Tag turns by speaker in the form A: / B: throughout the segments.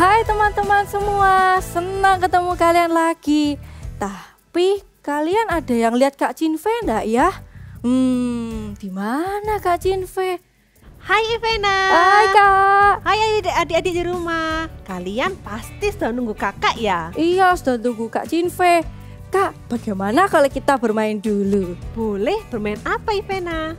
A: Hai teman-teman semua, senang ketemu kalian lagi. Tapi kalian ada yang lihat Kak Cinve enggak ya? Di mana Kak Cinve?
B: Hai Ivena.
A: Hai Kak.
B: Hai adik-adik di rumah. Kalian pasti sudah nunggu kakak ya?
A: Iya, sudah tunggu Kak Cinve. Kak, bagaimana kalau kita bermain dulu?
B: Boleh, bermain apa Ivena?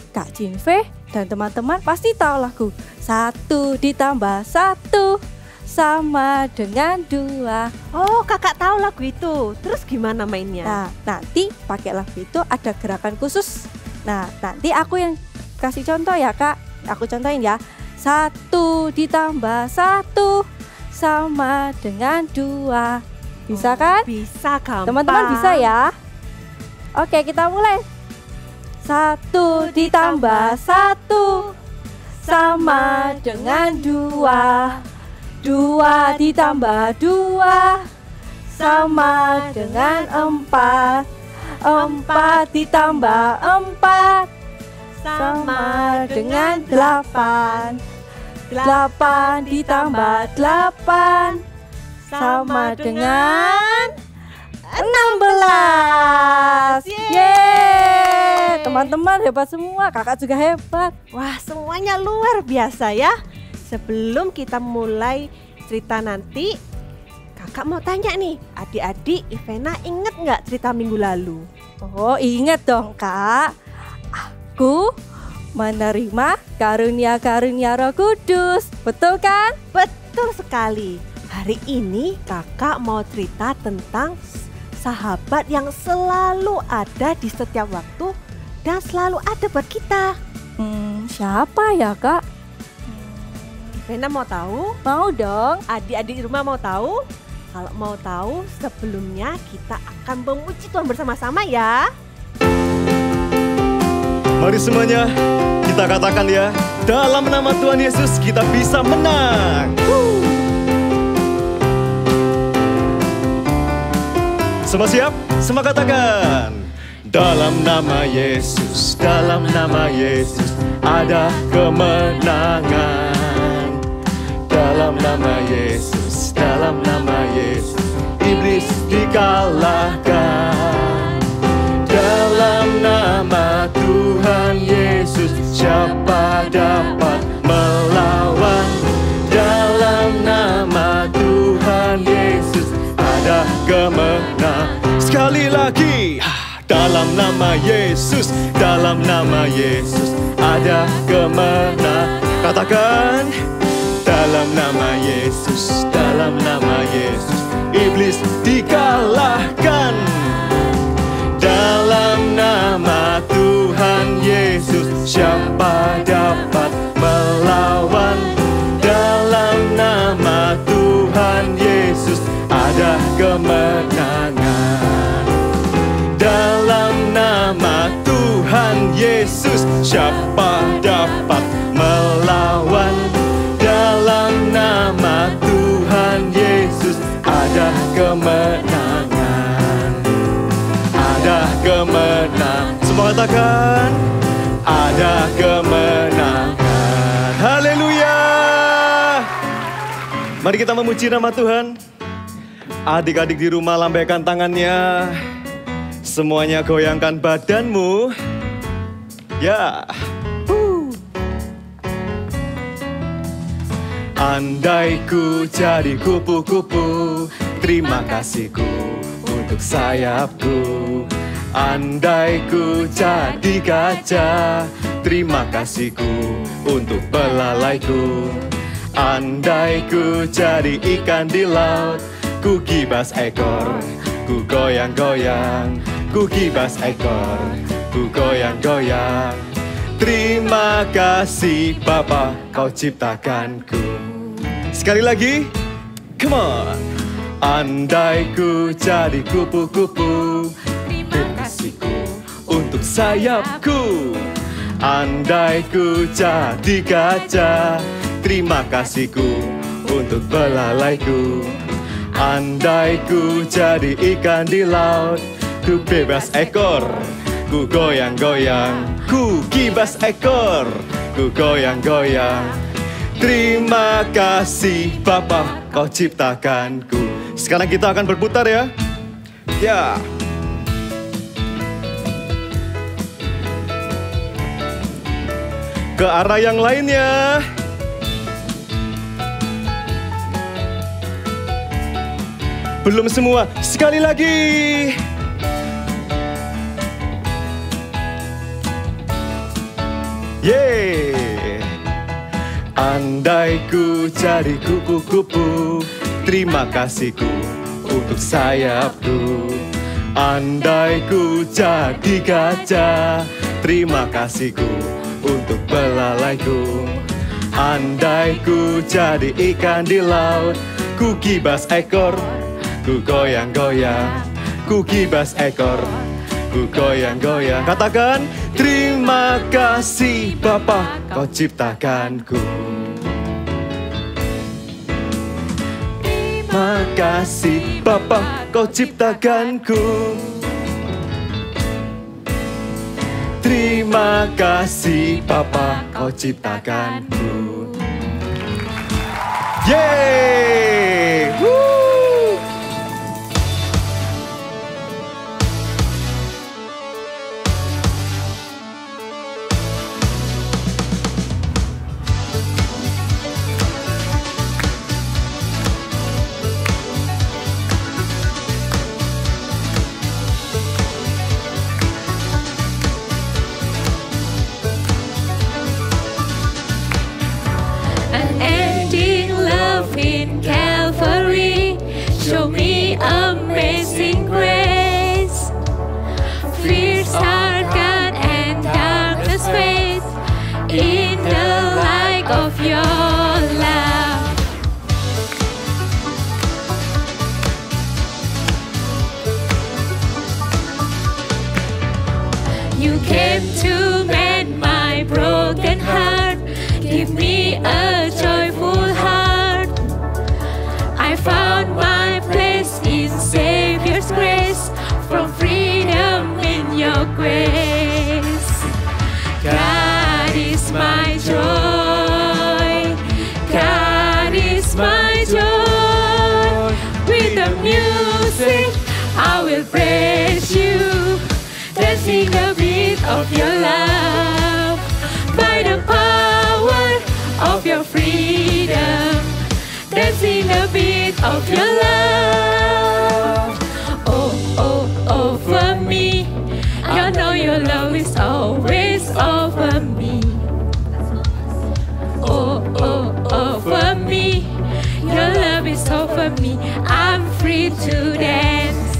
A: Kak Cinve dan teman-teman pasti tahu lagu 1 ditambah 1 sama dengan 2.
B: Oh, kakak tahu lagu itu. Terus gimana mainnya?
A: Nah, nanti pakai lagu itu ada gerakan khusus. Nah, nanti aku yang kasih contoh ya Kak. Aku contohin ya. 1 ditambah 1 sama dengan 2. Bisa kan?
B: Bisa, gampang.
A: Teman-teman bisa ya? Oke, kita mulai. 1 ditambah 1 sama dengan 2. 2 ditambah 2 sama dengan 4. 4 ditambah 4 sama dengan 8. 8 ditambah 8 sama dengan 16. Yeay! Teman-teman hebat semua, kakak juga hebat.
B: Wah, semuanya luar biasa ya. Sebelum kita mulai cerita nanti, kakak mau tanya nih, adik-adik Ivena inget nggak cerita minggu lalu?
A: Oh, inget dong Kak. Aku menerima karunia-karunia Roh Kudus. Betul kan?
B: Betul sekali. Hari ini kakak mau cerita tentang sahabat yang selalu ada di setiap waktu dan selalu ada buat kita.
A: Siapa ya Kak?
B: Ivena mau tahu?
A: Mau dong.
B: Adik-adik di rumah mau tahu? Kalau mau tahu, sebelumnya kita akan memuji Tuhan bersama-sama ya.
C: Mari semuanya kita katakan ya, dalam nama Tuhan Yesus kita bisa menang. Semua siap? Semua katakan. Dalam nama Yesus, dalam nama Yesus ada kemenangan. Dalam nama Yesus, dalam nama Yesus iblis dikalahkan. Dalam nama Tuhan Yesus siapa dapat melawan? Dalam nama Tuhan Yesus ada kemenangan. Sekali lagi. Dalam nama Yesus, dalam nama Yesus ada kemenangan. Katakan. Dalam nama Yesus, dalam nama Yesus iblis dikalahkan. Dalam nama Tuhan Yesus siapa dapat melawan? Dalam nama Tuhan Yesus ada kemenangan. Dalam nama Tuhan Yesus siapa dapat melawan? Dalam nama Tuhan Yesus ada kemenangan. Ada kemenangan. Semua katakan ada kemenangan. Haleluya. Mari kita memuji nama Tuhan. Adik-adik di rumah lambaikan tangannya. Semuanya goyangkan badanmu. Ya. Andai ku jadi kupu-kupu, terima kasihku untuk sayapku. Andai ku jadi gajah, terima kasihku untuk belalaiku. Andai ku jadi ikan di laut, ku gibas ekor, ku goyang-goyang. Ku gibas ekor, ku goyang-goyang. Terima kasih Bapa, kau ciptakanku. Sekali lagi, come on. Andai ku jadi kupu-kupu, terima kasihku untuk sayapku. Andai ku jadi gajah, terima kasihku untuk belalaiku. Andai ku jadi ikan di laut, ku bebas ekor, ku goyang-goyang. Ku gibas ekor, ku goyang-goyang. terima kasih Bapa, Kau ciptakanku. Sekarang kita akan berputar ya. Ya. Ke arah yang lainnya. Belum semua, sekali lagi. Yeay. Andai ku jadi kupu-kupu, terima kasihku untuk sayapku. Andai ku jadi gajah, terima kasihku untuk belalaiku. Andai ku jadi ikan di laut, ku kibas ekor, ku goyang-goyang, ku kibas ekor, ku goyang-goyang. Katakan, terima kasih Bapa, Kau ciptakanku. Terima kasih Bapa, Kau ciptakanku. Terima kasih Bapa, Kau ciptakanku. Yeay! Woo!
D: Unending love in Calvary, show me amazing grace. Fears are gone and darkness fades in the light of your love. You came to mend my broken heart, give me a joyful heart. I found my place in Savior's grace, from freedom in your grace. God is my joy, God is my joy. With the music I will praise you, dancing the beat of your love. By the power of your freedom, dancing the beat of your love. Oh, oh, over me, I know your love is always over me. Oh, oh, over me, your love is over me. I'm free to dance.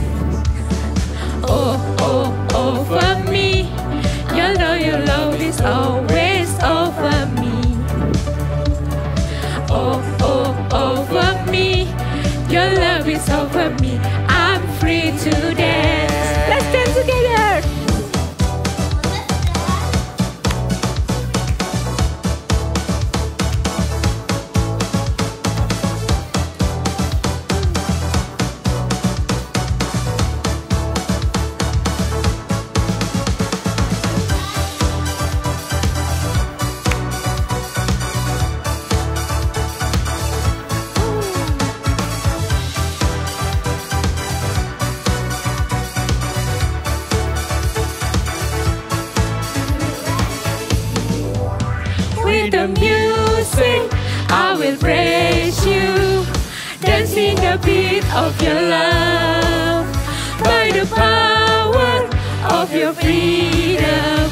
D: Oh, oh, over me, you know your love is always over me. Oh, oh, over me, your love is over me. I'm free to dance. Let's dance together. With the music I will praise you, dancing the beat of your love. By the power of your freedom,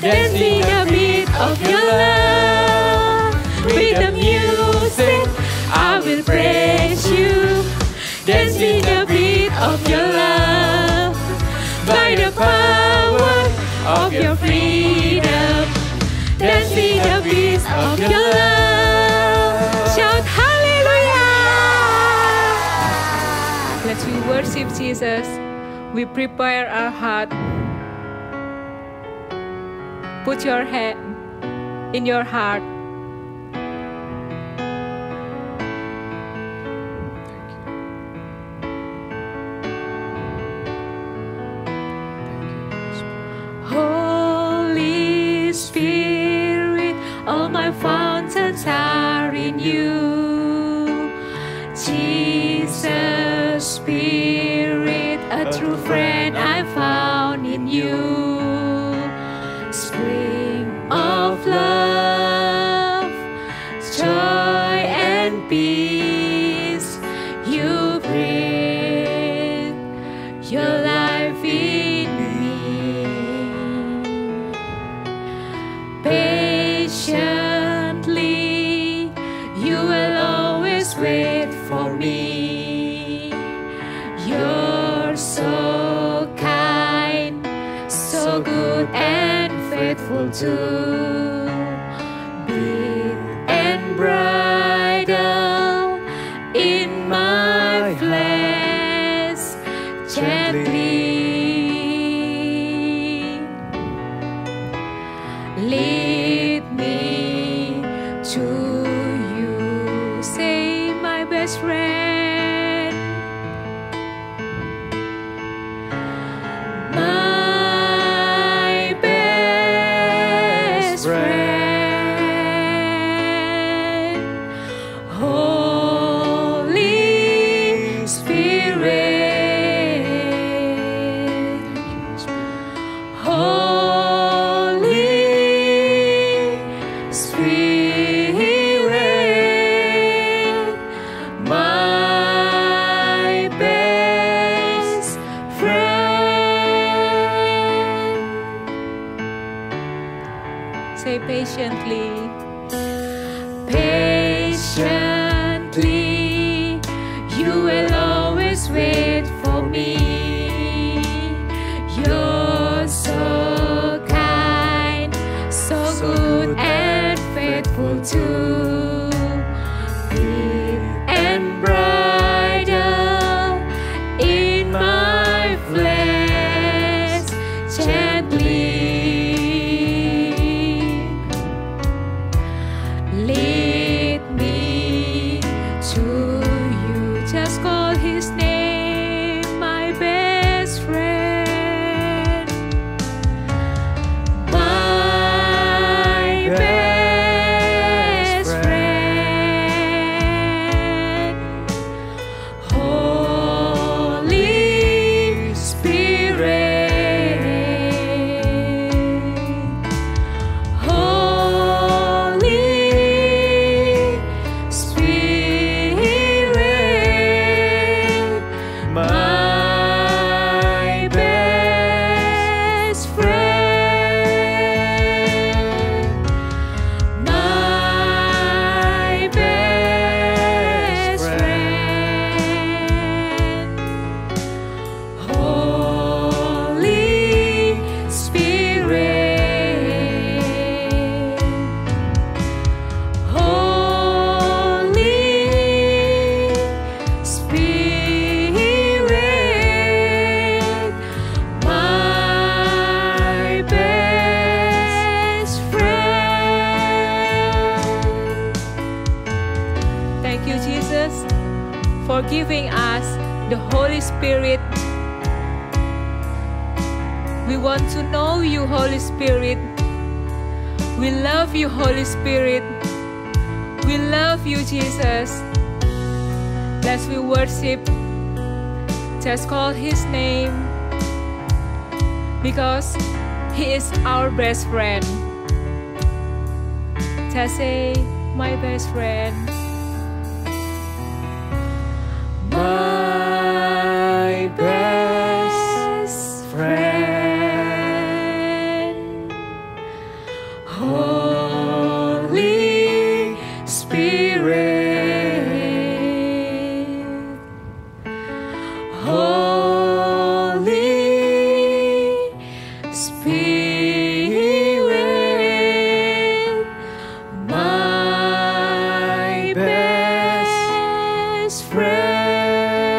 D: dancing the beat of your love. With the music I will praise you, dancing the beat of your love. By the power of your freedom, dancing the beat of your love. Shout hallelujah!
E: Let's we worship Jesus. We prepare our heart. Put your hand in your heart.
D: Holy Spirit, all my fountains are a true friend I found in you. Spring of love, joy and peace, you breathe your life in me. Patiently, you will always wait for me. You're so kind, so good and faithful too. Big and bridal in my flesh, gently lead me to you. Say, my best friend, my best friend, Holy Spirit, Holy Spirit, my best friend. Say patiently, patiently, you will always wait for me. You're so kind, so good and faithful too. Big and bridal in my flesh, gently lead me to you. Just call his name, my best friend, my best friend, Holy Spirit, Holy Spirit, my best friend, my best friend, Holy Spirit, Holy Spirit, my best friend.
E: Thank you, Jesus, for giving us the Holy Spirit. We want to know you, Holy Spirit. We love you, Holy Spirit. We love you, Jesus. Let's we worship. Just call his name, because he is our best friend. Just say, my best friend.
C: My best friend,
D: Holy Spirit, Holy Spirit, my best friend.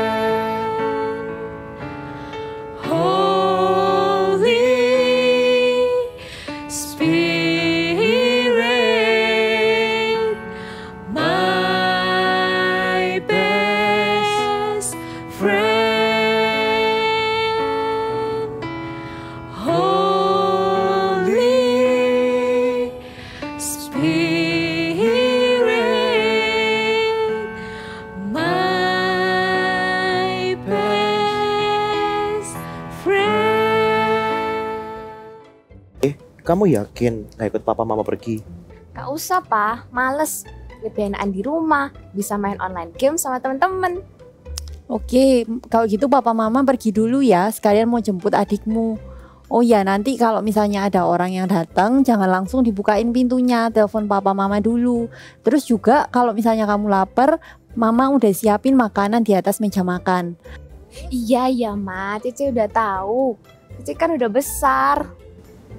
F: kamu yakin gak ikut papa mama pergi?
G: Gak usah, Pak. Males. Lebih enakan di rumah, bisa main online game sama teman-teman.
H: Oke, kalau gitu papa mama pergi dulu ya, sekalian mau jemput adikmu. Oh ya, nanti kalau misalnya ada orang yang datang, jangan langsung dibukain pintunya, telepon papa mama dulu. Terus juga kalau misalnya kamu lapar, mama udah siapin makanan di atas meja makan.
G: Iya, Ma. Cece udah tahu. Cece kan udah besar.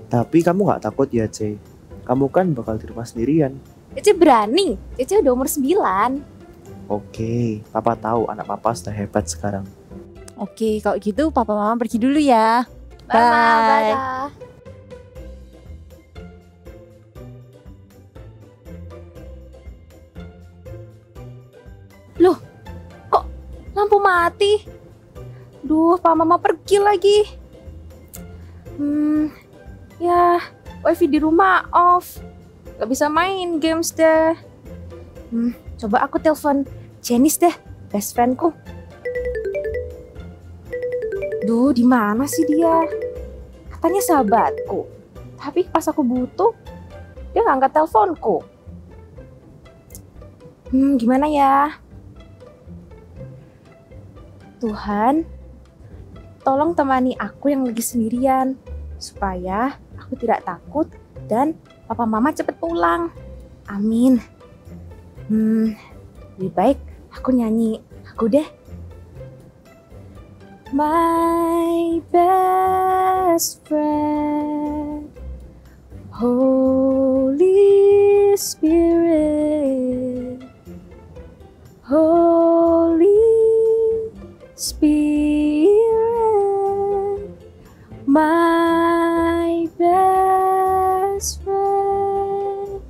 F: Tapi kamu gak takut ya, Ce? Kamu kan bakal di rumah sendirian.
G: Cece berani. Cece udah umur 9.
F: Oke, papa tahu anak papa sudah hebat sekarang.
H: Oke, kalau gitu papa mama pergi dulu ya.
G: Bye.
H: Bye.
G: Bye. Loh, kok lampu mati? Duh, Pak Mama pergi lagi. Ya, wifi di rumah off. Gak bisa main games deh. Coba aku telepon Janice deh, best friendku. Duh, di mana sih dia? Katanya sahabatku. Tapi pas aku butuh, dia nggak angkat teleponku. Gimana ya? Tuhan, tolong temani aku yang lagi sendirian, supaya aku tidak takut dan papa mama cepet pulang. Amin. Lebih baik aku nyanyi aku deh. My best friend, Holy Spirit, Holy Spirit, my best friend.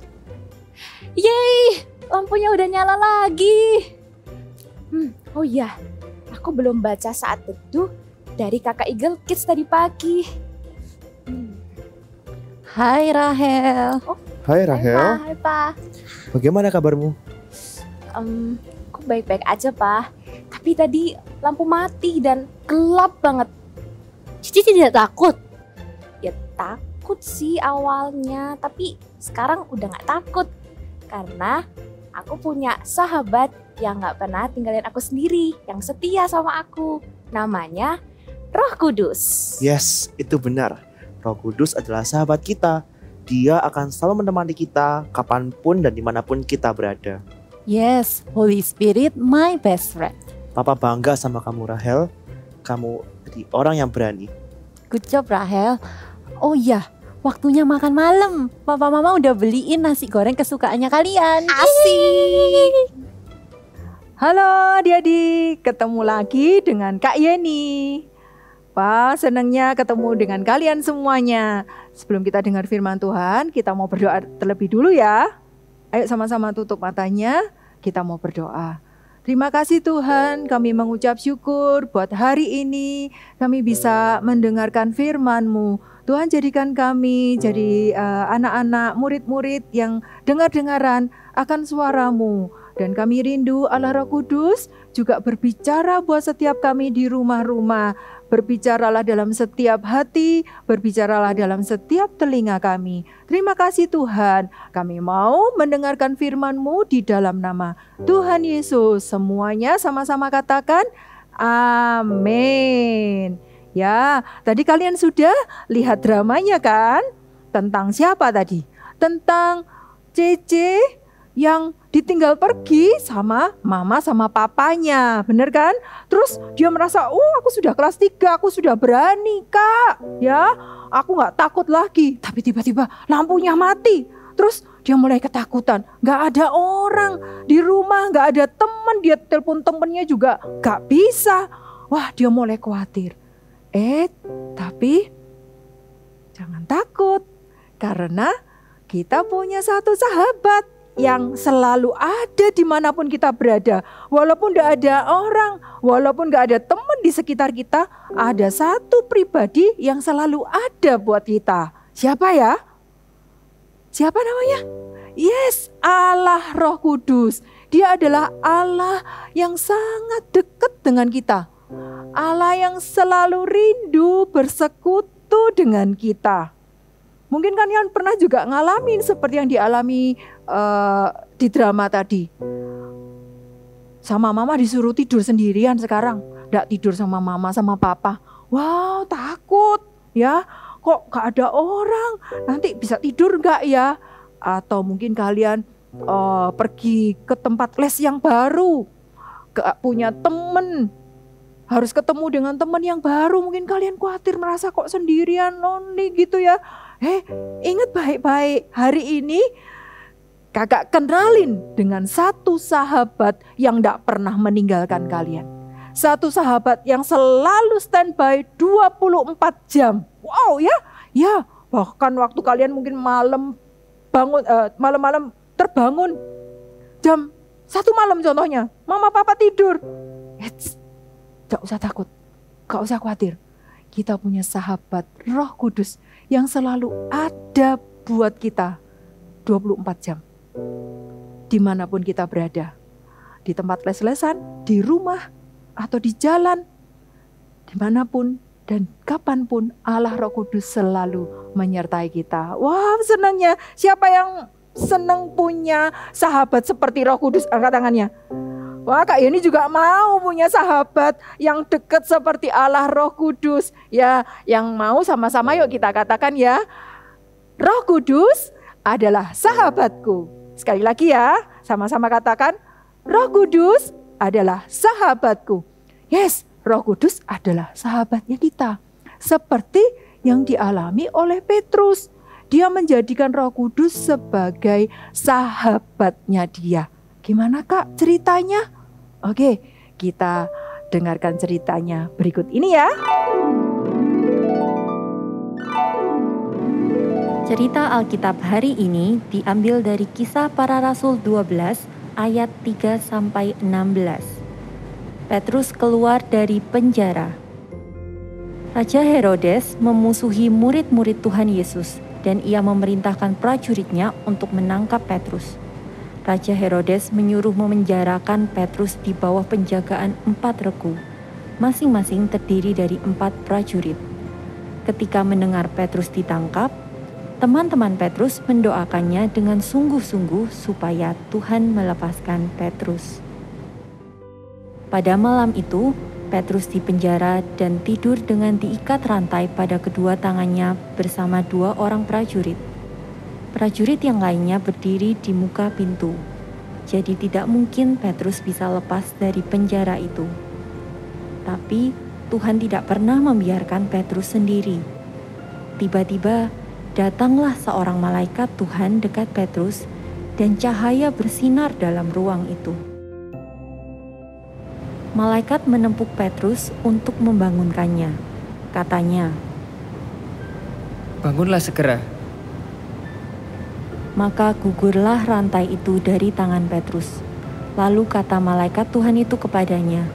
G: Yeay, lampunya udah nyala lagi. Oh iya, aku belum baca saat teduh dari kakak Eagle Kids tadi pagi.
H: Hai Rahel.
F: Hai Rahel,
G: Hai Pa.
F: bagaimana kabarmu?
G: Aku baik-baik aja Pa. Tapi tadi lampu mati dan gelap banget.
A: Cici tidak takut.
G: Ya takut sih awalnya, tapi sekarang udah gak takut. Karena aku punya sahabat yang gak pernah tinggalin aku sendiri, yang setia sama aku. Namanya Roh Kudus.
F: Yes, itu benar. Roh Kudus adalah sahabat kita. Dia akan selalu menemani kita kapanpun dan dimanapun kita berada.
H: Yes, Holy Spirit, my best friend.
F: Papa bangga sama kamu Rahel. Kamu jadi orang yang berani.
H: Good job Rahel. Oh iya, waktunya makan malam. Papa mama udah beliin nasi goreng kesukaannya kalian.
G: Asik.
I: Halo adik-adik, ketemu lagi dengan Kak Yeni. Wah, senangnya ketemu dengan kalian semuanya. Sebelum kita dengar firman Tuhan, kita mau berdoa terlebih dulu ya. Ayo sama-sama tutup matanya, kita mau berdoa. Terima kasih Tuhan, kami mengucap syukur buat hari ini kami bisa mendengarkan firman-Mu. Tuhan jadikan kami jadi anak-anak, murid-murid yang dengar-dengaran akan suara-Mu. Dan kami rindu Allah Roh Kudus juga berbicara buat setiap kami di rumah-rumah. Berbicaralah dalam setiap hati, berbicaralah dalam setiap telinga kami. Terima kasih Tuhan, kami mau mendengarkan firman-Mu di dalam nama Tuhan Yesus. Semuanya sama-sama katakan amin. Ya, tadi kalian sudah lihat dramanya kan? Tentang siapa tadi? Tentang Cece yang ditinggal pergi sama mama sama papanya, bener kan? Terus dia merasa, aku sudah kelas 3, aku sudah berani Kak, ya aku gak takut lagi. Tapi tiba-tiba lampunya mati, terus dia mulai ketakutan. Gak ada orang di rumah, gak ada teman, dia telepon temennya juga gak bisa. Wah, dia mulai khawatir. Tapi jangan takut, karena kita punya satu sahabat yang selalu ada dimanapun kita berada. Walaupun gak ada orang, walaupun gak ada teman di sekitar kita, ada satu pribadi yang selalu ada buat kita. Siapa ya? Siapa namanya? Yes, Allah Roh Kudus. Dia adalah Allah yang sangat dekat dengan kita. Allah yang selalu rindu bersekutu dengan kita. Mungkin kalian pernah juga ngalamin seperti yang dialami di drama tadi. Sama mama disuruh tidur sendirian sekarang. Nggak tidur sama mama sama papa. Wow, takut ya. Kok gak ada orang? Nanti bisa tidur gak ya? Atau mungkin kalian pergi ke tempat les yang baru. Gak punya temen. Harus ketemu dengan teman yang baru. Mungkin kalian khawatir merasa kok sendirian, lonely gitu ya. Ingat baik-baik, hari ini kakak kenalin dengan satu sahabat yang gak pernah meninggalkan kalian. Satu sahabat yang selalu standby 24 jam. Wow ya, ya bahkan waktu kalian mungkin malam terbangun jam 1 malam contohnya, mama papa tidur. Gak usah takut, gak usah khawatir. Kita punya sahabat Roh Kudus yang selalu ada buat kita 24 jam. Dimanapun kita berada, di tempat les-lesan, di rumah, atau di jalan, dimanapun dan kapanpun Allah Roh Kudus selalu menyertai kita. Wah, senangnya. Siapa yang senang punya sahabat seperti Roh Kudus? Angkat tangannya. Wah, Kak Yeni juga mau punya sahabat yang dekat seperti Allah Roh Kudus. Ya, yang mau sama-sama yuk kita katakan ya. Roh Kudus adalah sahabatku. Sekali lagi ya, sama-sama katakan. Roh Kudus adalah sahabatku. Yes, Roh Kudus adalah sahabatnya kita. Seperti yang dialami oleh Petrus. Dia menjadikan Roh Kudus sebagai sahabatnya dia. Gimana Kak ceritanya? Oke, kita dengarkan ceritanya berikut ini ya.
J: Cerita Alkitab hari ini diambil dari Kisah Para Rasul 12 ayat 3-16. Petrus keluar dari penjara. Raja Herodes memusuhi murid-murid Tuhan Yesus dan ia memerintahkan prajuritnya untuk menangkap Petrus. Raja Herodes menyuruh memenjarakan Petrus di bawah penjagaan 4 regu, masing-masing terdiri dari 4 prajurit. Ketika mendengar Petrus ditangkap, teman-teman Petrus mendoakannya dengan sungguh-sungguh supaya Tuhan melepaskan Petrus. Pada malam itu, Petrus dipenjara dan tidur dengan diikat rantai pada kedua tangannya bersama 2 orang prajurit. Prajurit yang lainnya berdiri di muka pintu, jadi tidak mungkin Petrus bisa lepas dari penjara itu. Tapi Tuhan tidak pernah membiarkan Petrus sendiri. Tiba-tiba datanglah seorang malaikat Tuhan dekat Petrus dan cahaya bersinar dalam ruang itu. Malaikat menempuk Petrus untuk membangunkannya. Katanya,
K: "Bangunlah segera."
J: Maka gugurlah rantai itu dari tangan Petrus. Lalu kata malaikat Tuhan itu kepadanya,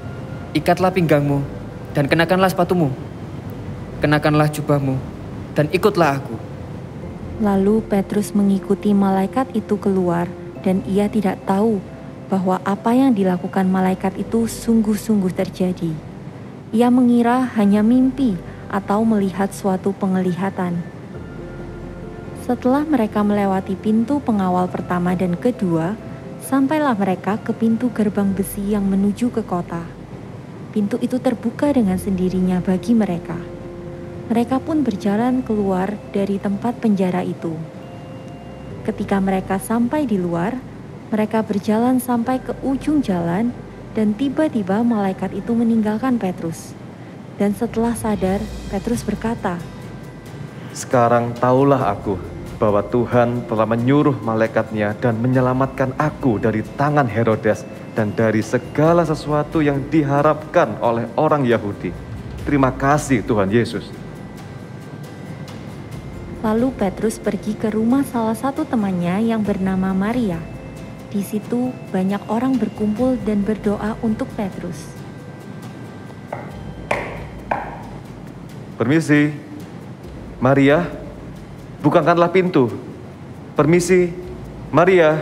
K: "Ikatlah pinggangmu dan kenakanlah sepatumu. Kenakanlah jubahmu dan ikutlah aku."
J: Lalu Petrus mengikuti malaikat itu keluar dan ia tidak tahu bahwa apa yang dilakukan malaikat itu sungguh-sungguh terjadi. Ia mengira hanya mimpi atau melihat suatu penglihatan. Setelah mereka melewati pintu pengawal pertama dan kedua, sampailah mereka ke pintu gerbang besi yang menuju ke kota. Pintu itu terbuka dengan sendirinya bagi mereka. Mereka pun berjalan keluar dari tempat penjara itu. Ketika mereka sampai di luar, mereka berjalan sampai ke ujung jalan dan tiba-tiba malaikat itu meninggalkan Petrus. Dan setelah sadar, Petrus berkata,
C: "Sekarang tahulah aku bahwa Tuhan telah menyuruh malaikatnya dan menyelamatkan aku dari tangan Herodes dan dari segala sesuatu yang diharapkan oleh orang Yahudi. Terima kasih Tuhan Yesus."
J: Lalu Petrus pergi ke rumah salah satu temannya yang bernama Maria. Di situ banyak orang berkumpul dan berdoa untuk Petrus.
C: "Permisi, Maria, bukakanlah pintu. Permisi, Maria."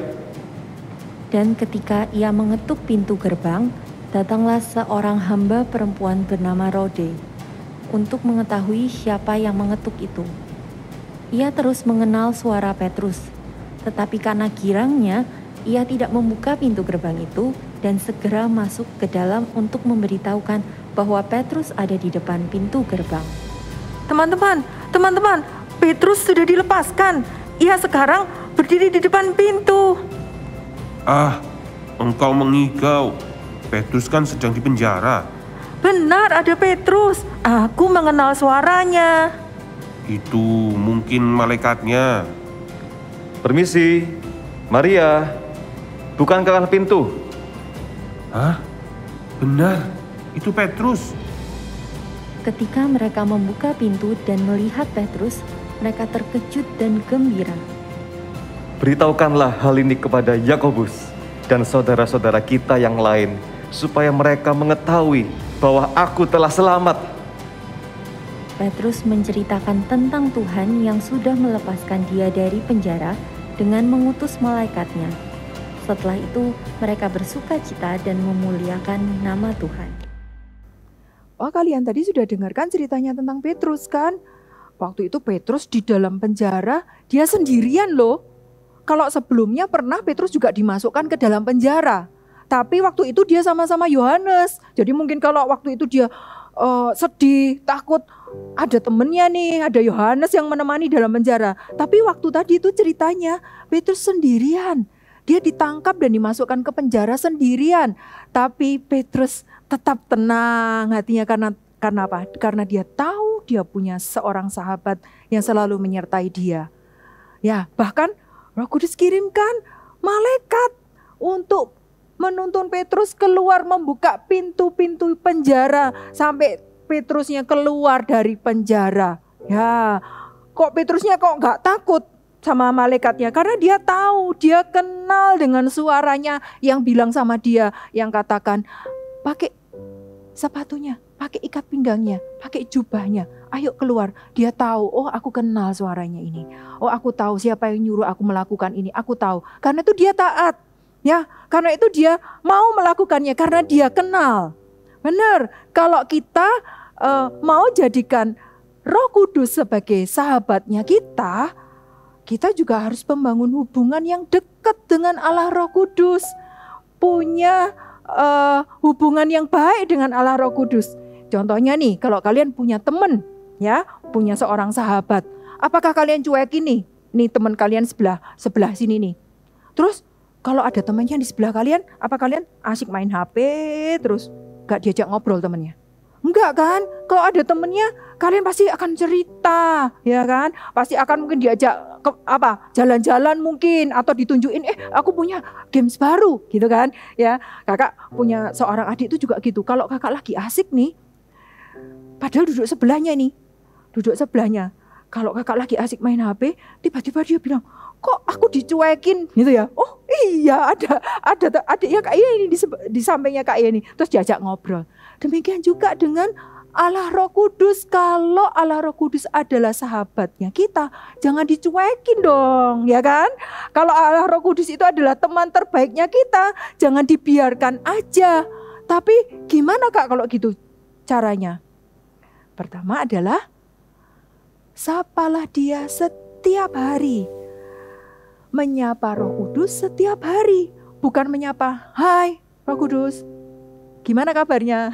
J: Dan ketika ia mengetuk pintu gerbang, datanglah seorang hamba perempuan bernama Rode untuk mengetahui siapa yang mengetuk itu. Ia terus mengenal suara Petrus, tetapi karena girangnya, ia tidak membuka pintu gerbang itu dan segera masuk ke dalam untuk memberitahukan bahwa Petrus ada di depan pintu gerbang.
I: Teman-teman, Petrus sudah dilepaskan. Ia sekarang berdiri di depan pintu.
L: Ah, engkau mengigau. Petrus kan sedang di penjara.
I: Benar, ada Petrus. Aku mengenal suaranya.
L: Itu mungkin malaikatnya.
C: Permisi, Maria, bukankah pintu?
L: Hah? Benar, itu Petrus.
J: Ketika mereka membuka pintu dan melihat Petrus, mereka terkejut dan gembira.
C: Beritahukanlah hal ini kepada Yakobus dan saudara-saudara kita yang lain, supaya mereka mengetahui bahwa aku telah selamat.
J: Petrus menceritakan tentang Tuhan yang sudah melepaskan dia dari penjara dengan mengutus malaikatnya. Setelah itu, mereka bersukacita dan memuliakan nama Tuhan.
I: Oh, kalian tadi sudah dengarkan ceritanya tentang Petrus kan? Waktu itu Petrus di dalam penjara, dia sendirian loh. Kalau sebelumnya pernah Petrus juga dimasukkan ke dalam penjara. Tapi waktu itu dia sama-sama Yohanes. Jadi mungkin kalau waktu itu dia sedih, takut, ada temennya nih, ada Yohanes yang menemani dalam penjara. Tapi waktu tadi itu ceritanya Petrus sendirian. Dia ditangkap dan dimasukkan ke penjara sendirian. Tapi Petrus tetap tenang hatinya karena apa? Karena dia tahu dia punya seorang sahabat yang selalu menyertai dia. Ya, bahkan Roh Kudus kirimkan malaikat untuk menuntun Petrus keluar, membuka pintu-pintu penjara sampai Petrusnya keluar dari penjara. Ya, kok Petrusnya kok nggak takut sama malaikatnya? Karena dia tahu, dia kenal dengan suaranya yang bilang sama dia, yang katakan, pakai sepatunya, pakai ikat pinggangnya, pakai jubahnya, ayo keluar. Dia tahu, oh aku kenal suaranya ini. Oh aku tahu siapa yang nyuruh aku melakukan ini, aku tahu. Karena itu dia taat. Ya, karena itu dia mau melakukannya karena dia kenal. Benar, kalau kita mau jadikan Roh Kudus sebagai sahabatnya kita juga harus membangun hubungan yang dekat dengan Allah Roh Kudus. Punya hubungan yang baik dengan Allah Roh Kudus. Contohnya nih, kalau kalian punya teman, ya, punya seorang sahabat, apakah kalian cuekin nih? Nih teman kalian sebelah sini nih. Terus kalau ada temannya di sebelah kalian, apa kalian asik main HP terus gak diajak ngobrol temannya? Enggak kan? Kalau ada temennya, kalian pasti akan cerita, ya kan? Pasti akan mungkin diajak ke jalan-jalan mungkin, atau ditunjukin, aku punya games baru, gitu kan? Ya, kakak punya seorang adik itu juga gitu. Kalau kakak lagi asik nih, padahal duduk sebelahnya. Kalau kakak lagi asik main HP, tiba-tiba dia bilang, kok aku dicuekin, gitu ya? Oh iya, ada adiknya Kak Iya ini di sampingnya Kak Iya ini. Terus diajak ngobrol. Demikian juga dengan Allah Roh Kudus. Kalau Allah Roh Kudus adalah sahabatnya kita, jangan dicuekin dong, ya kan? Kalau Allah Roh Kudus itu adalah teman terbaiknya kita, jangan dibiarkan aja. Tapi gimana Kak kalau gitu caranya? Pertama adalah sapalah dia setiap hari. Menyapa Roh Kudus setiap hari. Bukan menyapa, hai Roh Kudus, gimana kabarnya?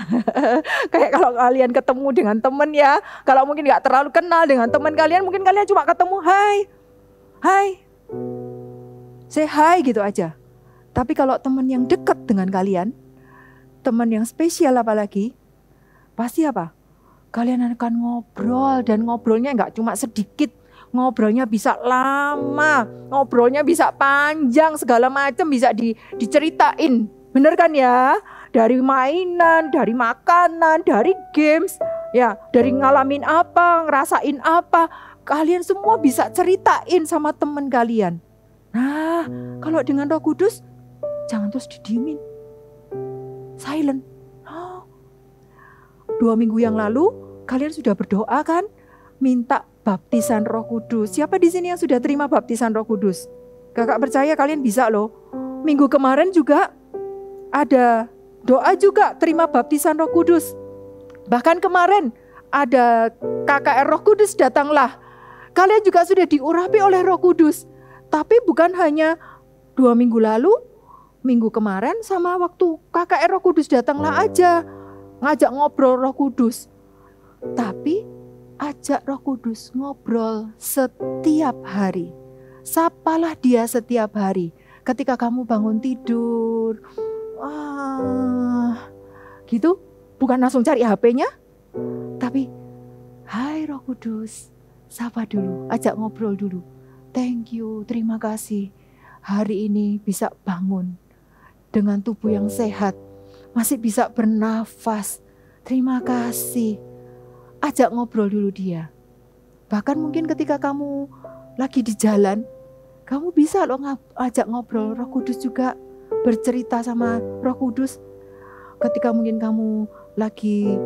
I: Kayak kalau kalian ketemu dengan teman ya, kalau mungkin gak terlalu kenal dengan teman kalian, mungkin kalian cuma ketemu hai, say hi gitu aja. Tapi kalau teman yang dekat dengan kalian, teman yang spesial apalagi, pasti apa? Kalian akan ngobrol, dan ngobrolnya gak cuma sedikit, ngobrolnya bisa lama, ngobrolnya bisa panjang, segala macam bisa diceritain. Bener kan ya? Dari mainan, dari makanan, dari games, ya, dari ngalamin apa, ngerasain apa, kalian semua bisa ceritain sama teman kalian. Nah, kalau dengan Roh Kudus, jangan terus didiemin, silent. 2 minggu yang lalu, kalian sudah berdoa kan? Minta baptisan Roh Kudus. Siapa di sini yang sudah terima baptisan Roh Kudus? Kakak percaya kalian bisa loh. Minggu kemarin juga ada doa juga terima baptisan Roh Kudus. Bahkan kemarin ada KKR Roh Kudus datanglah Kalian juga sudah diurapi oleh Roh Kudus. Tapi bukan hanya 2 minggu lalu, minggu kemarin sama waktu KKR Roh Kudus datanglah aja. Ngajak ngobrol Roh Kudus. Tapi ajak Roh Kudus ngobrol setiap hari. Sapalah dia setiap hari. Ketika kamu bangun tidur, gitu, bukan langsung cari HP-nya, tapi hai Roh Kudus, sapa dulu, ajak ngobrol dulu. Thank you, terima kasih. Hari ini bisa bangun dengan tubuh yang sehat, masih bisa bernafas. Terima kasih. Ajak ngobrol dulu dia. Bahkan mungkin ketika kamu lagi di jalan, kamu bisa loh ajak ngobrol. Roh Kudus juga bercerita sama Roh Kudus. Ketika mungkin kamu lagi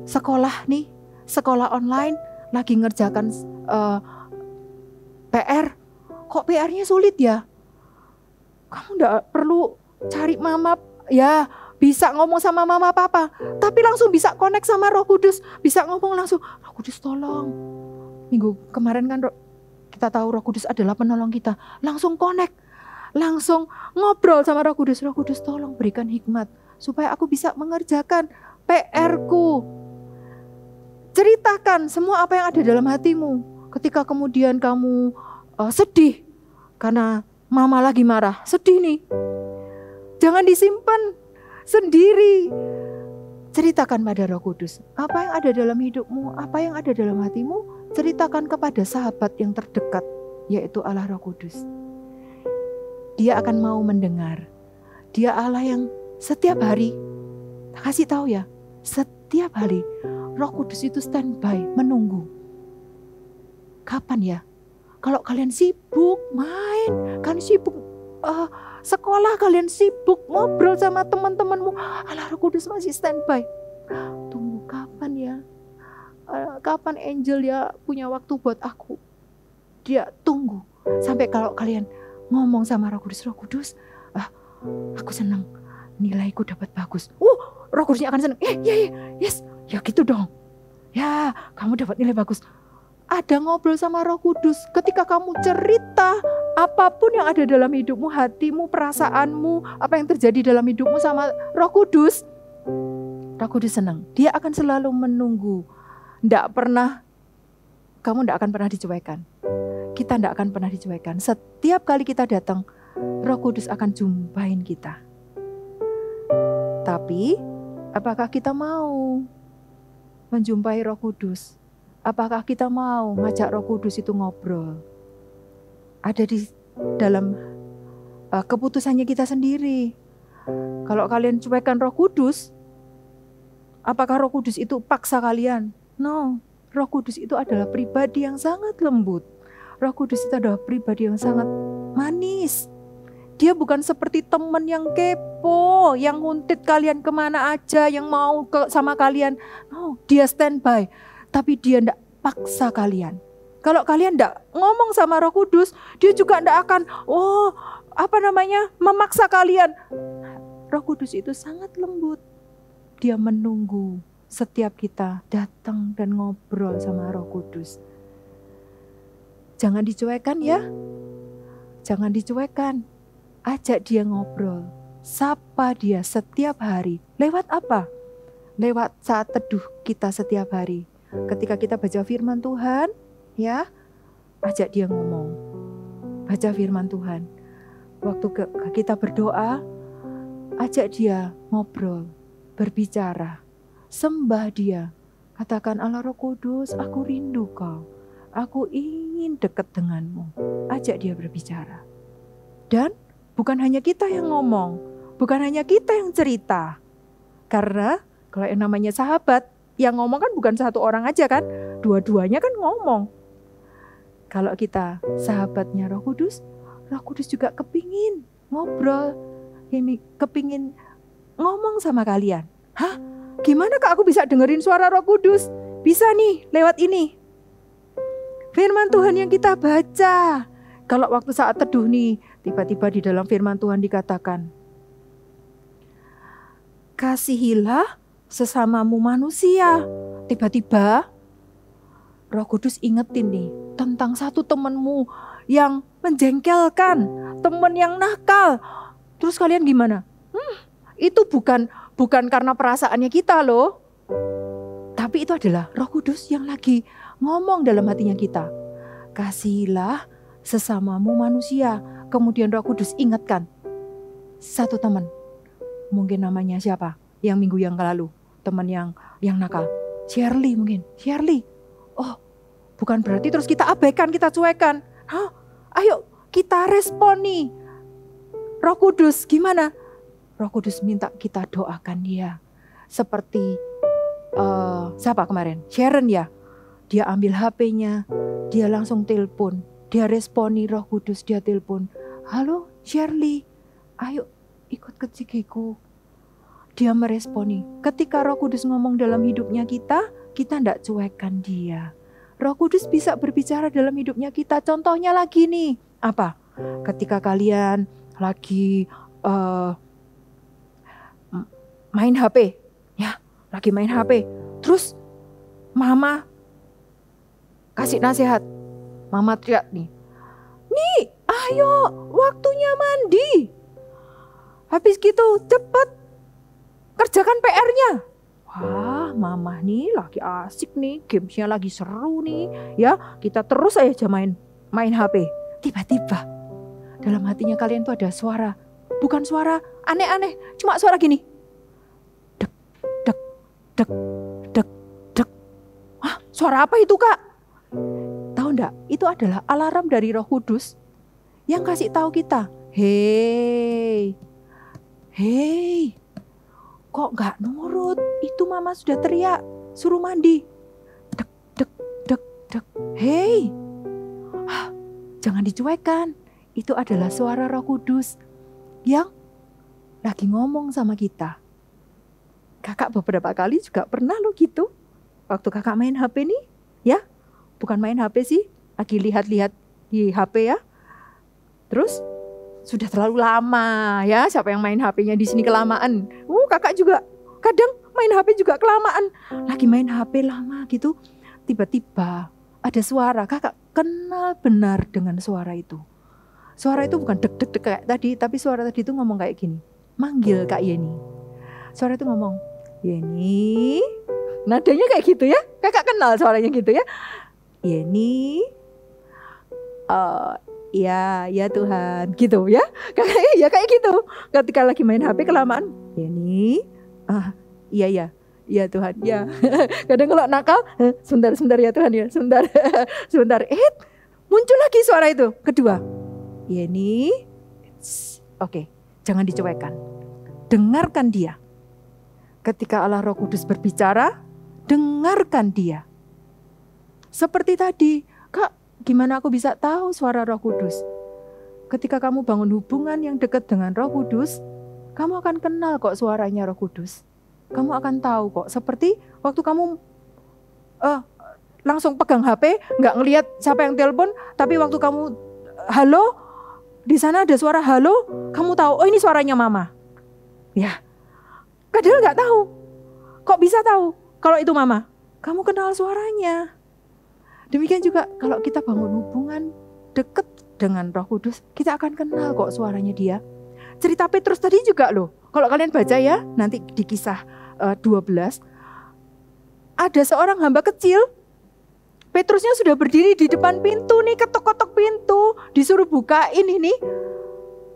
I: sekolah nih, sekolah online, lagi ngerjakan PR, kok PR-nya sulit ya? Kamu enggak perlu cari mama, ya bisa ngomong sama mama papa, tapi langsung bisa connect sama Roh Kudus, bisa ngomong langsung, Roh Kudus tolong. Minggu kemarin kan kita tahu Roh Kudus adalah penolong kita, langsung connect, langsung ngobrol sama Roh Kudus. Roh Kudus tolong berikan hikmat supaya aku bisa mengerjakan PR-ku. Ceritakan semua apa yang ada dalam hatimu. Ketika kemudian kamu sedih karena mama lagi marah, sedih nih, jangan disimpan sendiri. Ceritakan pada Roh Kudus apa yang ada dalam hidupmu, apa yang ada dalam hatimu. Ceritakan kepada sahabat yang terdekat, yaitu Allah Roh Kudus. Dia akan mau mendengar. Dia Allah yang setiap hari, kasih tahu ya, setiap hari Roh Kudus itu standby menunggu. Kapan ya? Kalau kalian sibuk main, kalian sibuk sekolah, kalian sibuk ngobrol sama teman-temanmu, Allah Roh Kudus masih standby. Tunggu kapan ya? Kapan Angel ya punya waktu buat aku? Dia tunggu sampai kalau kalian ngomong sama Roh Kudus, Roh Kudus, aku senang, nilaiku dapat bagus. Roh Kudusnya akan senang. Yes, ya gitu dong. Ya, kamu dapat nilai bagus. Ada ngobrol sama Roh Kudus. Ketika kamu cerita apapun yang ada dalam hidupmu, hatimu, perasaanmu, apa yang terjadi dalam hidupmu sama Roh Kudus, Roh Kudus senang. Dia akan selalu menunggu. Kamu tidak akan pernah dicuekan. Kita tidak akan pernah dicuekan. Setiap kali kita datang, Roh Kudus akan jumpain kita. Tapi, apakah kita mau menjumpai Roh Kudus? Apakah kita mau ngajak Roh Kudus itu ngobrol? Ada di dalam keputusannya kita sendiri. Kalau kalian cuekan Roh Kudus, apakah Roh Kudus itu paksa kalian? No, Roh Kudus itu adalah pribadi yang sangat lembut. Roh Kudus itu adalah pribadi yang sangat manis. Dia bukan seperti teman yang kepo, yang nguntit kalian kemana aja, yang mau sama kalian. No, dia standby. Tapi dia tidak paksa kalian. Kalau kalian tidak ngomong sama Roh Kudus, dia juga tidak akan memaksa kalian. Roh Kudus itu sangat lembut. Dia menunggu setiap kita datang dan ngobrol sama Roh Kudus. Jangan dicuekan ya. Jangan dicuekan. Ajak dia ngobrol. Sapa dia setiap hari. Lewat apa? Lewat saat teduh kita setiap hari. Ketika kita baca firman Tuhan, ya, ajak dia ngomong. Baca firman Tuhan. Waktu kita berdoa, ajak dia ngobrol, berbicara. Sembah dia. Katakan, Allah Roh Kudus, aku rindu kau. Aku ingin dekat denganmu. Ajak dia berbicara. Dan bukan hanya kita yang ngomong. Bukan hanya kita yang cerita. Karena kalau yang namanya sahabat, yang ngomong kan bukan satu orang aja kan. Dua-duanya kan ngomong. Kalau kita sahabatnya Roh Kudus juga kepingin ngobrol. Kepingin ngomong sama kalian. Hah? Gimana kak aku bisa dengerin suara Roh Kudus? Bisa nih, lewat ini. Firman Tuhan yang kita baca. Kalau waktu saat teduh nih, tiba-tiba di dalam firman Tuhan dikatakan, kasihilah sesamamu manusia. Tiba-tiba Roh Kudus ingetin nih, tentang satu temanmu yang menjengkelkan, teman yang nakal. Terus kalian gimana? Itu bukan karena perasaannya kita loh. Tapi itu adalah Roh Kudus yang lagi ngomong dalam hatinya kita. Kasihilah sesamamu manusia. Kemudian Roh Kudus ingatkan satu teman. Mungkin namanya siapa? Yang minggu yang lalu, teman yang nakal. Shirley mungkin. Shirley. Oh, bukan berarti terus kita abaikan, kita cuekan. Ayo kita respon nih. Roh Kudus gimana? Roh Kudus minta kita doakan dia. Seperti siapa kemarin? Sharon ya. Dia ambil HP-nya, dia langsung telepon. Dia responi Roh Kudus, dia telepon. Halo Shirley, ayo ikut ke Cikiku. Dia meresponi. Ketika Roh Kudus ngomong dalam hidupnya kita tidak cuekkan dia. Roh Kudus bisa berbicara dalam hidupnya kita. Contohnya lagi nih, apa? Ketika kalian lagi main HP, ya, lagi main HP. Terus mama kasih nasihat. Mama teriak nih, ayo waktunya mandi. Habis gitu cepet kerjakan PR-nya. Wah, mama nih lagi asik nih, gamesnya lagi seru nih. Ya, kita terus aja main HP. Tiba-tiba dalam hatinya kalian tuh ada suara. Bukan suara aneh-aneh, cuma suara gini. Dek, dek, dek, dek, dek. Wah, suara apa itu, Kak? Tahu enggak? Itu adalah alarm dari Roh Kudus yang kasih tahu kita, hei, kok nggak nurut? Itu mama sudah teriak, suruh mandi. Dek, dek, dek, dek. Hei, jangan dicuekan. Itu adalah suara Roh Kudus yang lagi ngomong sama kita. Kakak beberapa kali juga pernah lo gitu. Waktu kakak main HP nih, ya. Bukan main HP sih, lagi lihat-lihat di HP ya. Terus sudah terlalu lama ya, siapa yang main HP-nya di sini kelamaan. Kakak juga kadang main HP juga kelamaan. Lagi main HP lama gitu, tiba-tiba ada suara. Kakak kenal benar dengan suara itu. Suara itu bukan dek-dek-dek kayak tadi, tapi suara tadi itu ngomong kayak gini. Manggil Kak Yeni. Suara itu ngomong, Yeni. Nadanya kayak gitu ya. Kakak kenal suaranya gitu ya. Yeni, ya Tuhan, gitu ya. Ya kayak gitu. Ketika lagi main HP kelamaan, Yeni, iya Tuhan, ya. Kadang kalau nakal, sebentar ya Tuhan ya, sebentar. Muncul lagi suara itu, kedua. Yeni, oke, jangan dicuekan. Dengarkan dia. Ketika Allah Roh Kudus berbicara, dengarkan dia. Seperti tadi, Kak, gimana aku bisa tahu suara Roh Kudus? Ketika kamu bangun hubungan yang dekat dengan Roh Kudus, kamu akan kenal kok suaranya Roh Kudus. Kamu akan tahu kok. Seperti waktu kamu langsung pegang HP, nggak ngelihat siapa yang telepon, tapi waktu kamu halo, di sana ada suara halo, kamu tahu, oh ini suaranya mama. Ya, kadang nggak tahu. Kok bisa tahu kalau itu mama? Kamu kenal suaranya. Demikian juga kalau kita bangun hubungan dekat dengan Roh Kudus, kita akan kenal kok suaranya dia. Cerita Petrus tadi juga loh. Kalau kalian baca ya, nanti di Kisah 12. Ada seorang hamba kecil. Petrusnya sudah berdiri di depan pintu nih, ketok-ketok pintu. Disuruh bukain ini.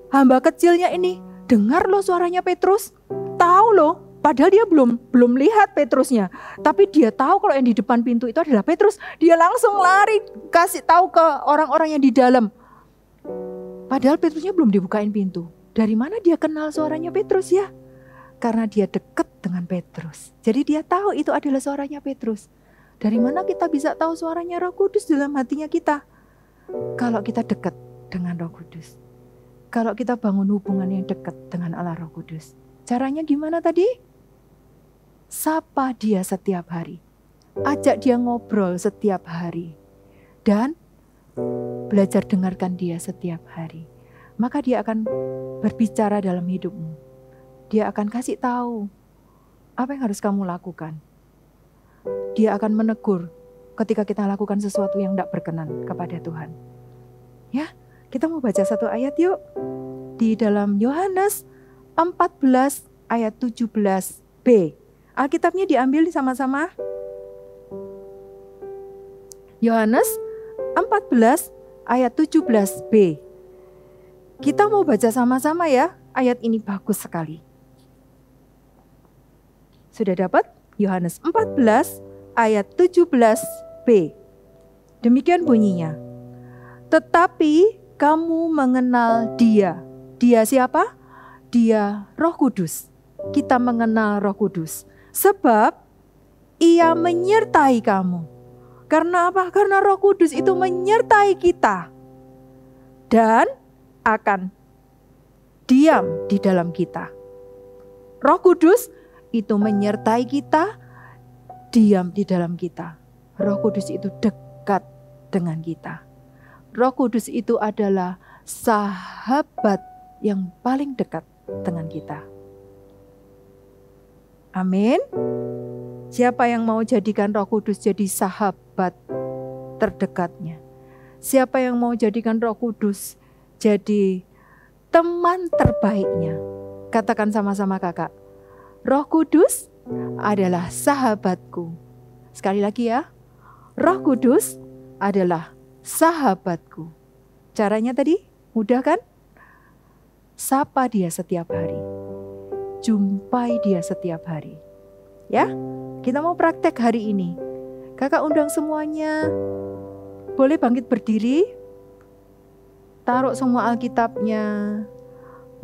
I: Hamba kecilnya ini, dengar loh suaranya Petrus. Tahu loh. Padahal dia belum lihat Petrusnya, tapi dia tahu kalau yang di depan pintu itu adalah Petrus. Dia langsung lari kasih tahu ke orang-orang yang di dalam. Padahal Petrusnya belum dibukain pintu. Dari mana dia kenal suaranya Petrus ya? Karena dia dekat dengan Petrus. Jadi dia tahu itu adalah suaranya Petrus. Dari mana kita bisa tahu suaranya Roh Kudus dalam hatinya kita? Kalau kita dekat dengan Roh Kudus. Kalau kita bangun hubungan yang dekat dengan Allah Roh Kudus. Caranya gimana tadi? Sapa dia setiap hari. Ajak dia ngobrol setiap hari. Dan belajar dengarkan dia setiap hari. Maka dia akan berbicara dalam hidupmu. Dia akan kasih tahu apa yang harus kamu lakukan. Dia akan menegur ketika kita lakukan sesuatu yang tidak berkenan kepada Tuhan. Ya, kita mau baca satu ayat yuk. Di dalam Yohanes 14 ayat 17b. Alkitabnya diambil sama-sama. Yohanes 14 ayat 17b. Kita mau baca sama-sama ya. Ayat ini bagus sekali. Sudah dapat? Yohanes 14 ayat 17b. Demikian bunyinya. Tetapi kamu mengenal Dia. Dia siapa? Dia Roh Kudus. Kita mengenal Roh Kudus. Sebab Ia menyertai kamu. Karena apa? Karena Roh Kudus itu menyertai kita. Dan akan diam di dalam kita. Roh Kudus itu menyertai kita, diam di dalam kita. Roh Kudus itu dekat dengan kita. Roh Kudus itu adalah sahabat yang paling dekat dengan kita. Amin. Siapa yang mau jadikan Roh Kudus jadi sahabat terdekatnya? Siapa yang mau jadikan Roh Kudus jadi teman terbaiknya? Katakan sama-sama kakak. Roh Kudus adalah sahabatku. Sekali lagi ya. Roh Kudus adalah sahabatku. Caranya tadi mudah kan? Sapa dia setiap hari. Jumpai dia setiap hari. Ya, kita mau praktek hari ini. Kakak undang semuanya. Boleh bangkit berdiri. Taruh semua Alkitabnya.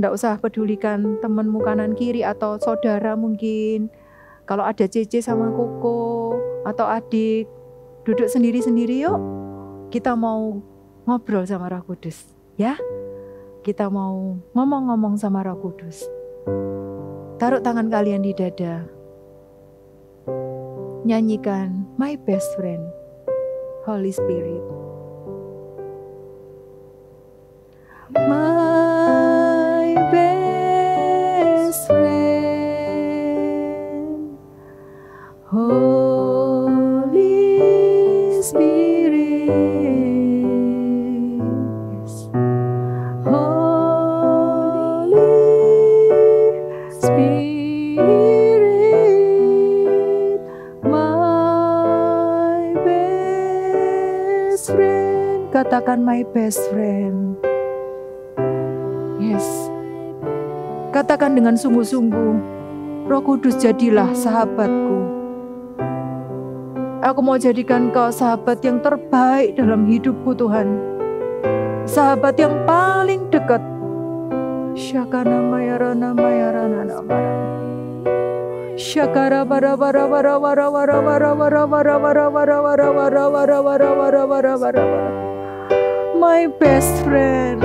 I: Nggak usah pedulikan temanmu kanan kiri atau saudara mungkin. Kalau ada Cece sama Koko atau adik, duduk sendiri-sendiri yuk. Kita mau ngobrol sama Roh Kudus. Ya, kita mau ngomong-ngomong sama Roh Kudus. Taruh tangan kalian di dada. Nyanyikan My Best Friend, Holy Spirit. My best friend, Holy Spirit, Holy Spirit, my best friend. Katakan my best friend. Yes. Katakan dengan sungguh-sungguh, Roh Kudus jadilah sahabatku. Aku mau jadikan kau sahabat yang terbaik dalam hidupku Tuhan. Sahabat yang paling dekat. Syakana mayarana mayarana namara. Syakara bara bara bara bara bara bara bara bara bara bara bara bara bara bara bara bara. My best friend.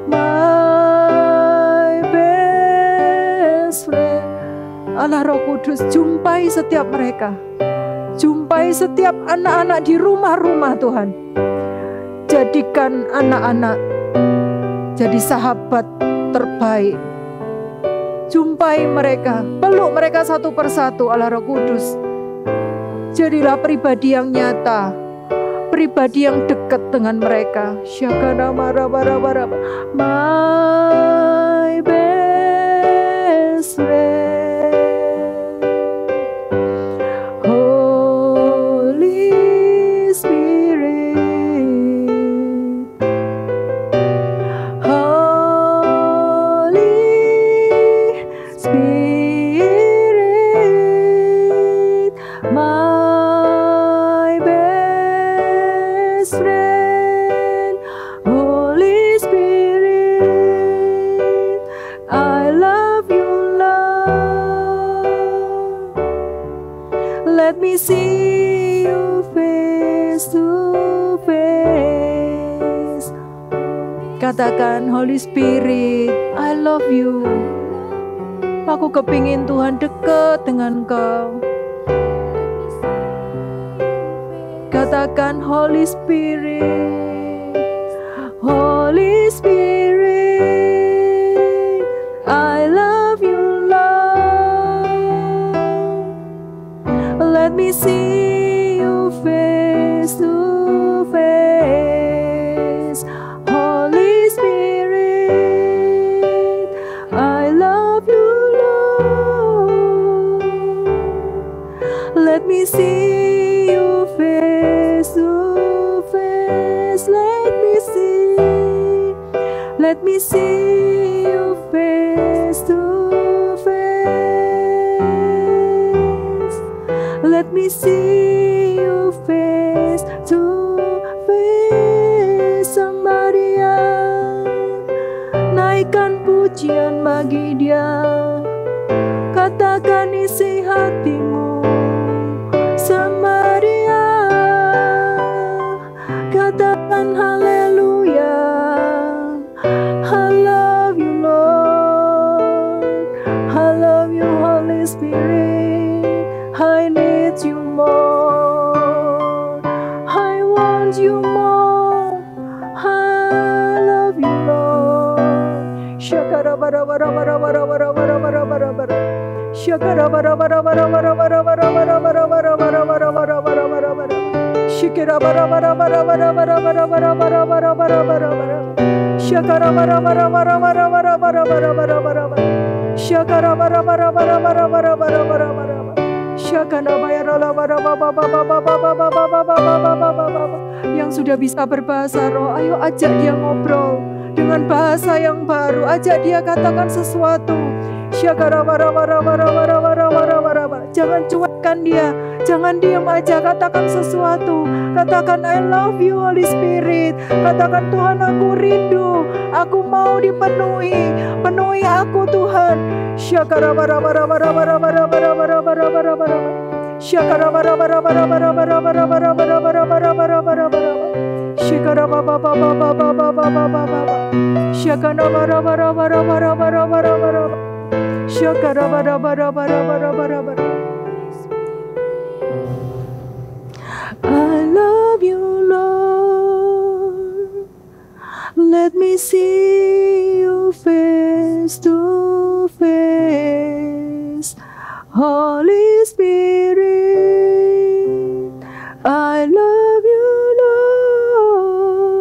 I: My best friend. Allah Roh Kudus, jumpai setiap mereka. Jumpai setiap anak-anak di rumah-rumah Tuhan. Jadikan anak-anak jadi sahabat terbaik. Jumpai mereka, peluk mereka satu persatu Allah Roh Kudus. Jadilah pribadi yang nyata, pribadi yang dekat dengan mereka. Syakana marabara. My best friend, Holy Spirit, Holy Spirit, my best friend, Holy Spirit, I love you, Lord. Let me see you face to face. Katakan Holy Spirit, I love you. Aku kepingin Tuhan dekat dengan kau. Katakan Holy Spirit, Holy Spirit, I love you, Lord. Let me see you face face. Holy Spirit, I love you, Lord. Let me see you face to face. Let me see you face to face. Let me see you face to face. Samaria, naikkan pujian bagi Dia. Katakan isi hatimu, Samaria. Katakan haleluya. I love you, Lord. I love you, Holy Spirit. I need you more. I want you more. I love you, Lord. Shakara bara bara bara bara bara bara bara bara bara. Shakara bara bara bara bara bara bara bara bara bara bara bara bara bara bara bara. Shakara bara bara bara bara bara bara bara bara bara bara bara bara. Shakara bara bara bara bara bara bara bara bara bara bara. Shakara bara bara bara bara bara bara bara bara. Shakana bayara la bara baba baba baba baba baba baba baba. Yang sudah bisa berbahasa roh, ayo ajak dia ngobrol dengan bahasa yang baru. Ajak dia katakan sesuatu. Shakara bara bara bara bara bara bara bara. Jangan cuekkan dia, jangan diam aja, katakan sesuatu. Katakan I love you Holy Spirit. Katakan Tuhan aku rindu, aku mau dipenuhi, penuhi aku Tuhan. Shakara bara bara bara bara bara bara bara bara bara bara. Shakara bara bara bara bara bara bara bara bara bara bara bara bara bara. Shakara baba baba baba baba baba baba. Shakara bara bara bara bara bara bara bara. Shakara bara bara bara bara bara bara. I love you, Lord. Let me see you face to face. Holy Spirit, I love you, Lord.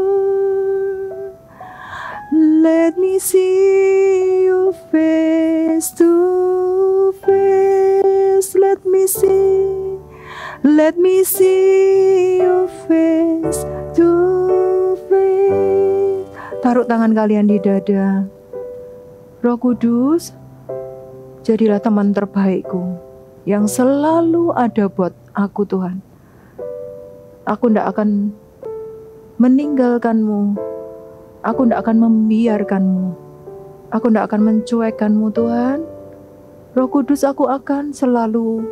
I: Let me see you face to face. Let me see you face to face. Taruh tangan kalian di dada. Roh Kudus, jadilah teman terbaikku yang selalu ada buat aku Tuhan. Aku tidak akan meninggalkanmu. Aku tidak akan membiarkanmu. Aku tidak akan mencuekanmu Tuhan. Roh Kudus, aku akan selalu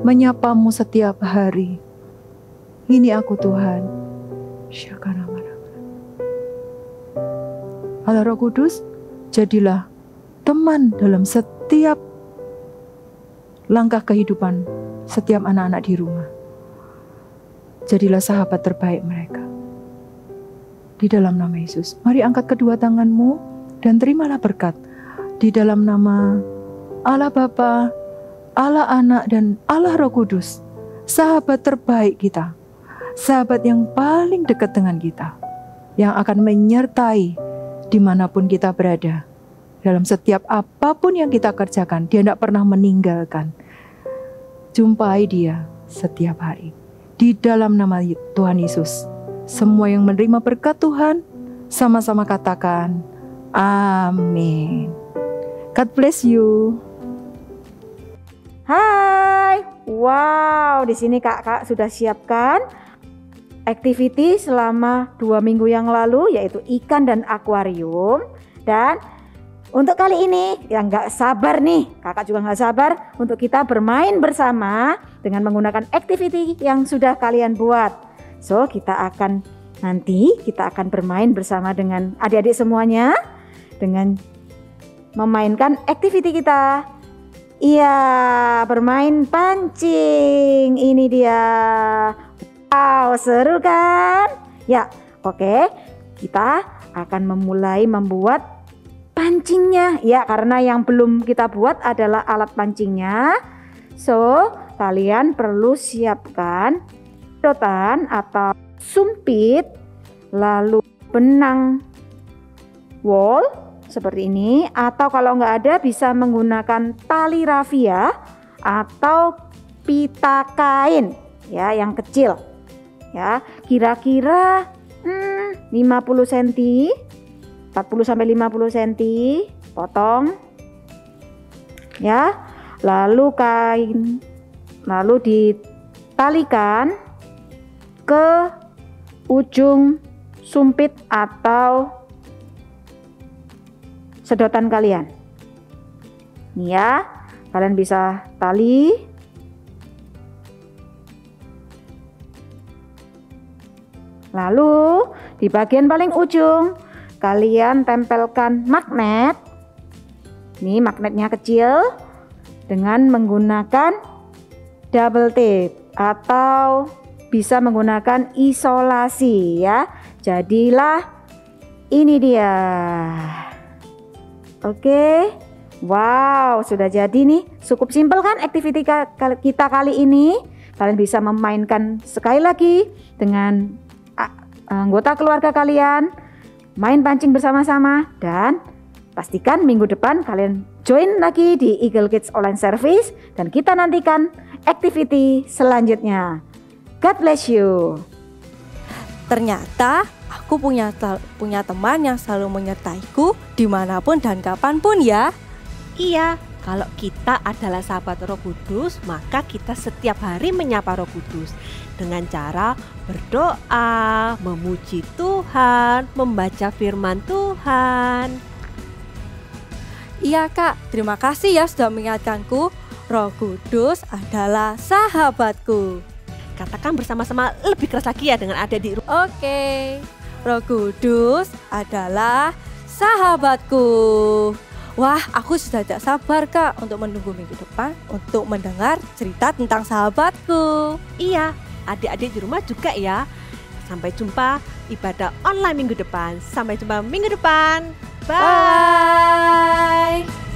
I: menyapamu setiap hari. Ini aku Tuhan. Allah Roh Kudus, jadilah teman dalam setiap langkah kehidupan setiap anak-anak di rumah. Jadilah sahabat terbaik mereka. Di dalam nama Yesus, mari angkat kedua tanganmu dan terimalah berkat. Di dalam nama Allah Bapa, Allah Anak, dan Allah Roh Kudus, sahabat terbaik kita, sahabat yang paling dekat dengan kita, yang akan menyertai dimanapun kita berada, dalam setiap apapun yang kita kerjakan. Dia tidak pernah meninggalkan. Jumpai dia setiap hari. Di dalam nama Tuhan Yesus, semua yang menerima berkat Tuhan, sama-sama katakan, amin. God bless you.
A: Hai, wow, di sini kakak sudah siapkan activity selama 2 minggu yang lalu, yaitu ikan dan akuarium. Dan untuk kali ini, yang gak sabar nih, kakak juga gak sabar untuk kita bermain bersama dengan menggunakan activity yang sudah kalian buat. So, kita akan bermain bersama dengan adik-adik semuanya dengan memainkan activity kita. Iya, bermain pancing. Ini dia. Wow, seru kan? Ya, oke. Kita akan memulai membuat pancingnya. Ya, karena yang belum kita buat adalah alat pancingnya. So, kalian perlu siapkan sedotan atau
I: sumpit, lalu benang wol seperti ini, atau kalau nggak ada bisa menggunakan tali rafia atau pita kain ya yang kecil ya, kira-kira 50 cm, 40 sampai 50 cm potong ya, lalu ditalikan ke ujung sumpit atau sedotan kalian. Nih ya, kalian bisa tali. Lalu di bagian paling ujung kalian tempelkan magnet. Nih magnetnya kecil dengan menggunakan double tape atau bisa menggunakan isolasi ya. Jadilah ini dia. Oke. Wow, sudah jadi nih. Cukup simpel kan aktiviti kita kali ini. Kalian bisa memainkan sekali lagi dengan anggota keluarga kalian, main pancing bersama-sama, dan pastikan minggu depan kalian join lagi di Eagle Kids Online Service dan kita nantikan aktiviti selanjutnya. God bless you.
A: Ternyata aku punya teman yang selalu menyertaiku dimanapun dan kapanpun ya.
B: Iya, kalau kita adalah sahabat Roh Kudus, maka kita setiap hari menyapa Roh Kudus dengan cara berdoa, memuji Tuhan, membaca firman Tuhan.
A: Iya Kak, terima kasih ya sudah mengingatkanku. Roh Kudus adalah sahabatku.
B: Katakan bersama-sama lebih keras lagi ya dengan ada di rumah.
A: Oke. Roh Kudus adalah sahabatku. Wah, aku sudah tidak sabar Kak untuk menunggu minggu depan untuk mendengar cerita tentang sahabatku.
B: Iya, adik-adik di rumah juga ya. Sampai jumpa ibadah online minggu depan. Sampai jumpa minggu depan. Bye.
A: Bye.